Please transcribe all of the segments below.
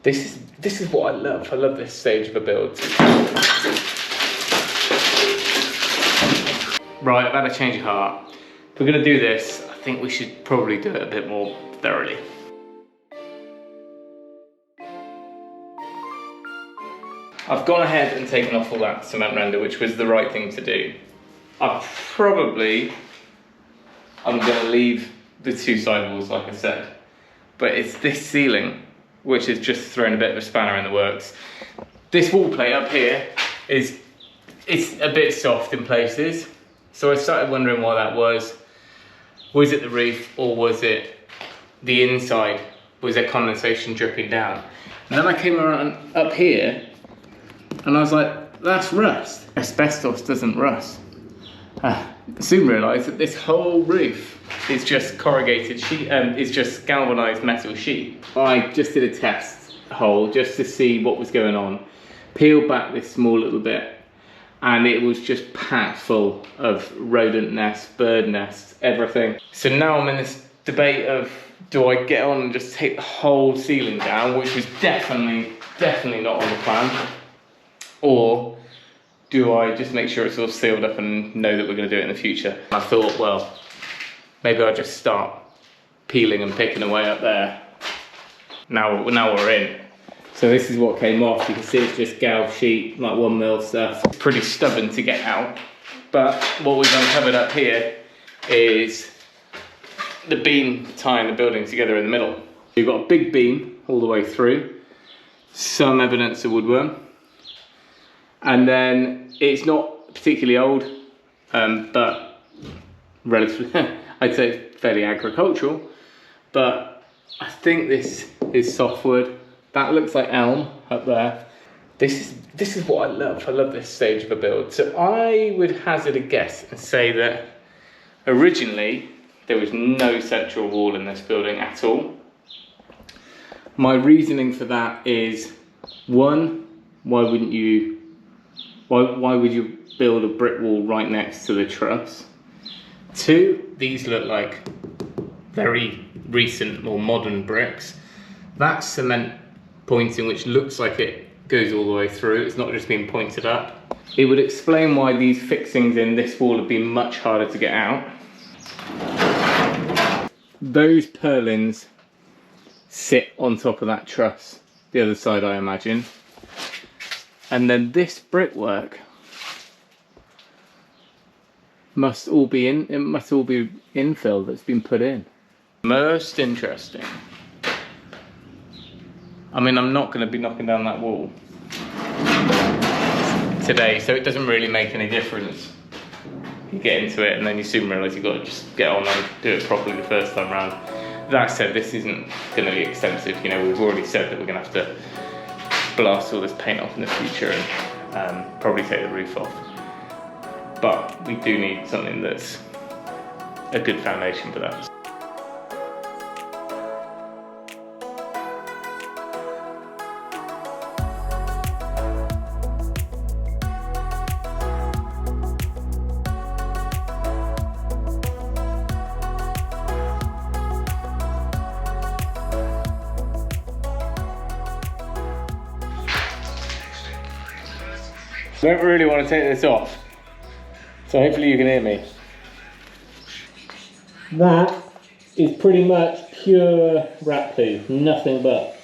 This is what I love. I love this stage of a build. Right, I've had a change of heart. If we're gonna do this, I think we should probably do it a bit more thoroughly. I've gone ahead and taken off all that cement render, which was the right thing to do. I'm gonna leave the two sidewalls like I said, but it's this ceiling which has just thrown a bit of a spanner in the works. This wall plate up here it's a bit soft in places, so I started wondering why that was. Was it the roof or was it the inside? Was there condensation dripping down? And then I came around up here and I was like, that's rust. Asbestos doesn't rust. I soon realised that this whole roof is just corrugated sheet, is just galvanised metal sheet. I just did a test hole just to see what was going on. Peeled back this small little bit and it was just packed full of rodent nests, bird nests, everything. So now I'm in this debate of, do I get on and just take the whole ceiling down, which was definitely not on the plan, or do I just make sure it's all sealed up and know that we're going to do it in the future? I thought, well, maybe I'll just start peeling and picking away up there. Now we're in. So this is what came off. You can see it's just galv sheet, like 1mm stuff. It's pretty stubborn to get out. But what we've uncovered up here is the beam tying the building together in the middle. You've got a big beam all the way through, some evidence of woodworm. And then it's not particularly old, but relatively, I'd say fairly agricultural. But I think this is softwood. That looks like elm up there. This is what I love. I love this stage of a build. So I would hazard a guess and say that originally there was no central wall in this building at all. My reasoning for that is, one, why would you build a brick wall right next to the truss? Two, these look like very recent, more modern bricks. That cement pointing, which looks like it goes all the way through, it's not just being pointed up. It would explain why these fixings in this wall have been much harder to get out. Those purlins sit on top of that truss, the other side I imagine. And then this brickwork must all be infill that's been put in. Most interesting. I mean, I'm not going to be knocking down that wall today, so it doesn't really make any difference. You get into it and then you soon realise you've got to just get on and do it properly the first time round. That said, this isn't going to be extensive. You know, we've already said that we're going to have to blast all this paint off in the future and probably take the roof off. But we do need something that's a good foundation for that. I don't really want to take this off, so hopefully you can hear me. That is pretty much pure rat poo, nothing but.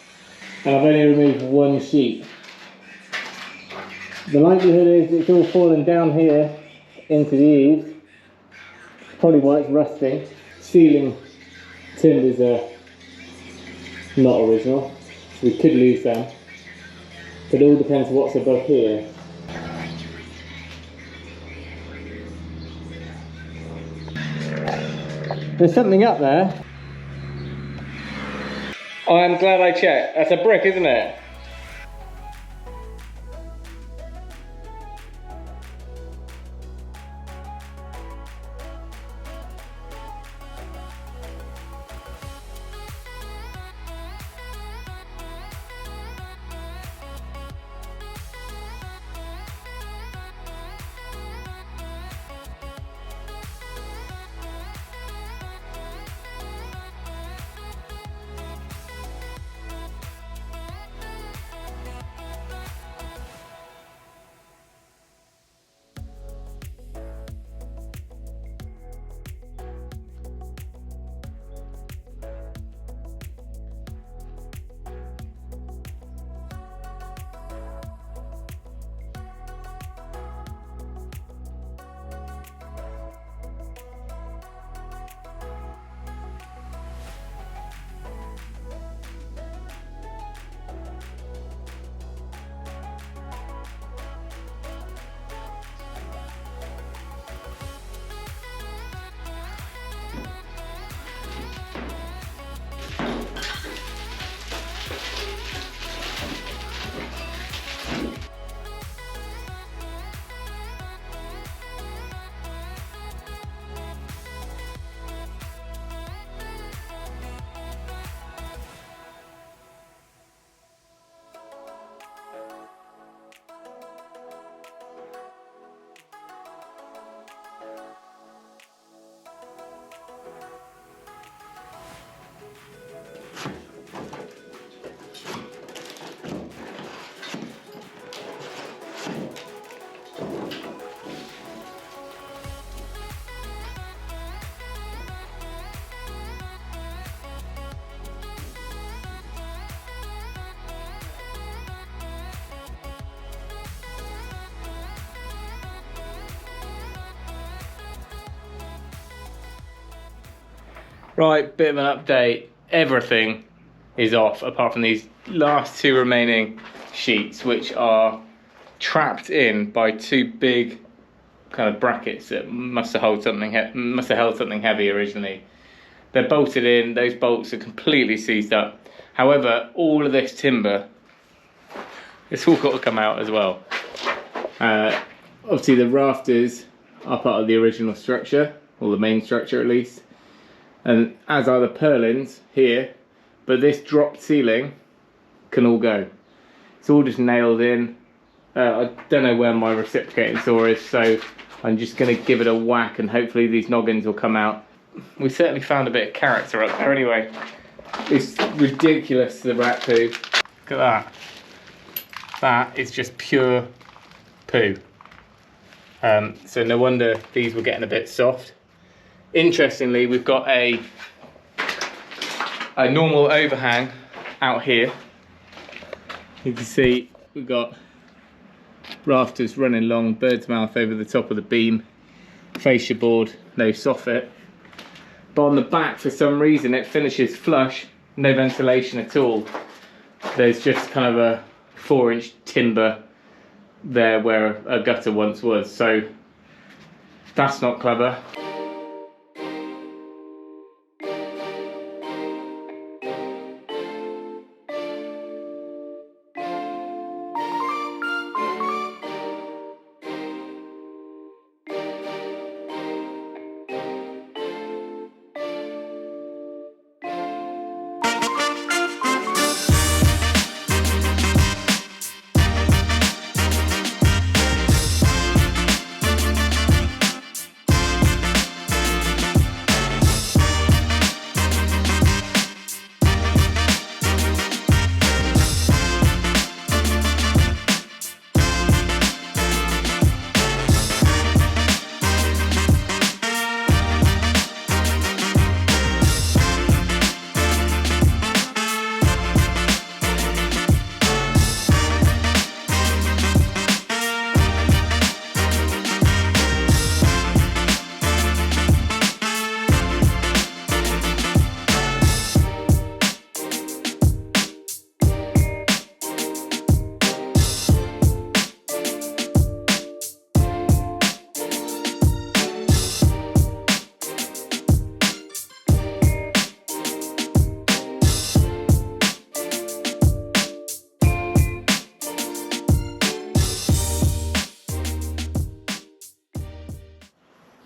And I've only removed one sheet. The likelihood is it's all falling down here into the eaves. Probably why it's rusting. Ceiling timbers are not original, so we could lose them. But it all depends what's above here. There's something up there. I'm glad I checked. That's a brick, isn't it? Right, bit of an update. Everything is off apart from these last two remaining sheets, which are trapped in by two big kind of brackets that must have held something heavy originally. They're bolted in. Those bolts are completely seized up. However, all of this timber, it's all got to come out as well. Obviously the rafters are part of the original structure, or the main structure at least, and as are the purlins here, but this dropped ceiling can all go. It's all just nailed in. I don't know where my reciprocating saw is, so I'm just going to give it a whack and hopefully these noggins will come out. We certainly found a bit of character up there anyway. It's ridiculous, the rat poo. Look at that. That is just pure poo. So no wonder these were getting a bit soft. Interestingly, we've got a normal overhang out here. You can see we've got rafters running along, bird's mouth over the top of the beam, fascia board, no soffit. But on the back, for some reason, it finishes flush, no ventilation at all. There's just kind of a 4-inch timber there where a gutter once was, so that's not clever.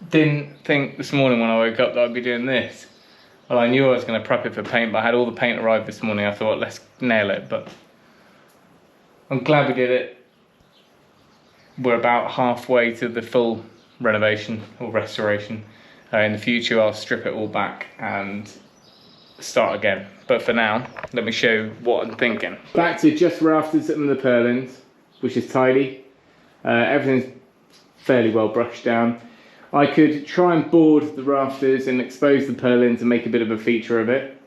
Didn't think this morning when I woke up that I'd be doing this. Well, I knew I was going to prep it for paint, but I had all the paint arrived this morning. I thought, let's nail it, but I'm glad we did it. We're about halfway to the full renovation or restoration. In the future, I'll strip it all back and start again. But for now, let me show you what I'm thinking. Back to just rafters and the purlins, which is tidy. Everything's fairly well brushed down. I could try and board the rafters and expose the purlins and make a bit of a feature of it,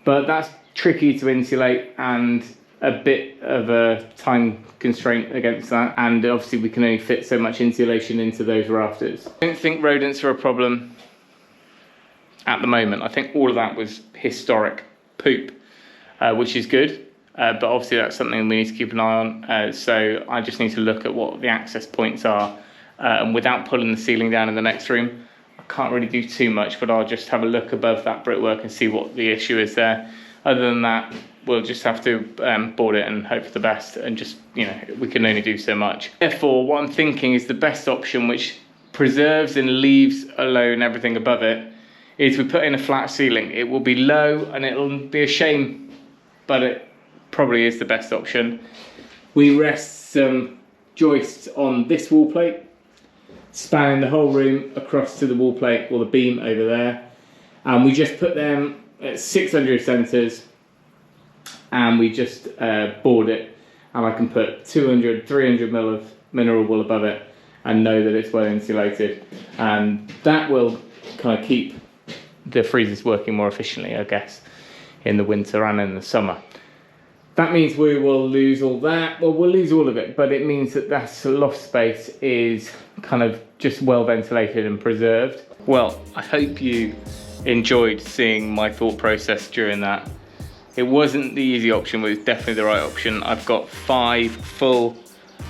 but that's tricky to insulate and a bit of a time constraint against that, and obviously we can only fit so much insulation into those rafters. I don't think rodents are a problem at the moment. I think all of that was historic poop, which is good, but obviously that's something we need to keep an eye on, so I just need to look at what the access points are. And without pulling the ceiling down in the next room, I can't really do too much, but I'll just have a look above that brickwork and see what the issue is there. Other than that, we'll just have to board it and hope for the best, and just, you know, we can only do so much. Therefore, what I'm thinking is the best option, which preserves and leaves alone everything above it, is we put in a flat ceiling. It will be low and it'll be a shame, but it probably is the best option. We rest some joists on this wall plate, spanning the whole room across to the wall plate or the beam over there, and we just put them at 600 centres and we just board it, and I can put 200, 300 mil of mineral wool above it and know that it's well insulated, and that will kind of keep the freezers working more efficiently, I guess, in the winter and in the summer. That means we will lose all that. Well, we'll lose all of it, but it means that that loft space is kind of just well ventilated and preserved. Well, I hope you enjoyed seeing my thought process during that. It wasn't the easy option, but it was definitely the right option. I've got 5 full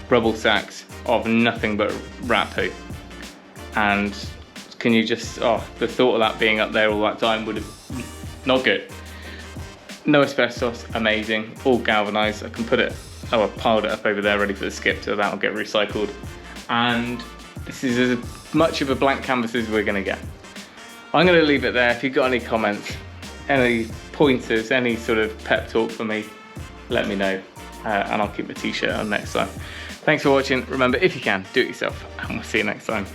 rubble sacks of nothing but rat poo. And can you just, oh, the thought of that being up there all that time would have, not good. No asbestos, amazing, all galvanised. I can put it, oh, I've piled it up over there ready for the skip, so that'll get recycled. And this is as much of a blank canvas as we're gonna get. I'm gonna leave it there. If you've got any comments, any pointers, any sort of pep talk for me, let me know, and I'll keep the t-shirt on next time. Thanks for watching. Remember, if you can, do it yourself, and we'll see you next time.